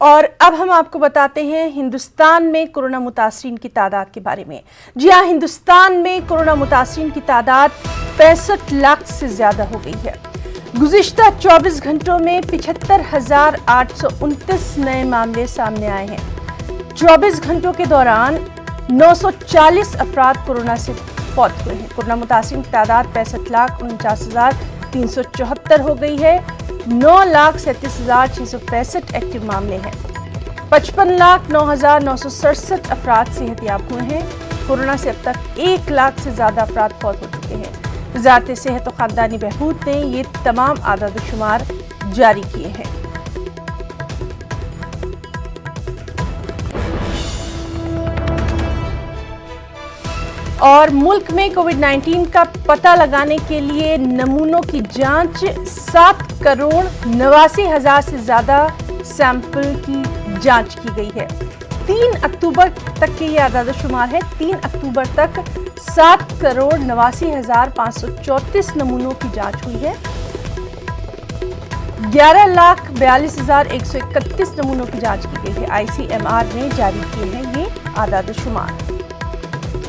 और अब हम आपको बताते हैं हिंदुस्तान में कोरोना मुतासरीन की तादाद के बारे में। जी हाँ, हिंदुस्तान में कोरोना मुतासरीन की तादाद 65 लाख से ज्यादा हो गई है। गुज़िश्ता 24 घंटों में 75,829 नए मामले सामने आए हैं। 24 घंटों के दौरान 940 अफराद कोरोना से फौत हुए हैं। कोरोना मुतासरीन की तादाद 65,49,374 हो गई है। 9,37,665 एक्टिव मामले हैं। 55,09,967 अफराद सेहतयाब हुए हैं। कोरोना से अब तक 1 लाख से ज्यादा अफराद फौत हो चुके हैं। वज़ारत सेहत और ख़ानदानी बहबूद ने ये तमाम आदाद शुमार जारी किए हैं। और मुल्क में कोविड-19 का पता लगाने के लिए नमूनों की जांच 7,89,000 से ज्यादा सैंपल की जांच की गई है। 3 अक्टूबर तक के ये आदाद शुमार है। 3 अक्टूबर तक 7,89,534 नमूनों की जांच हुई है। 11,42,131 नमूनों की जांच की गई है। ICMR ने जारी किए हैं ये आदाद शुमार।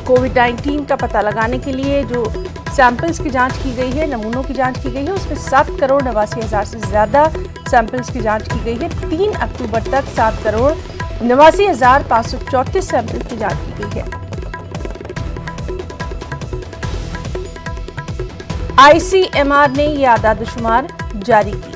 कोविड-19 का पता लगाने के लिए जो सैंपल्स की जांच की गई है, नमूनों की जांच की गई है, उसमें 7,89,000 से ज्यादा सैंपल्स की जांच की गई है। 3 अक्टूबर तक 7,89,534 सैंपल की जांच की गई है। ICMR ने ये आदाद शुमार जारी किए।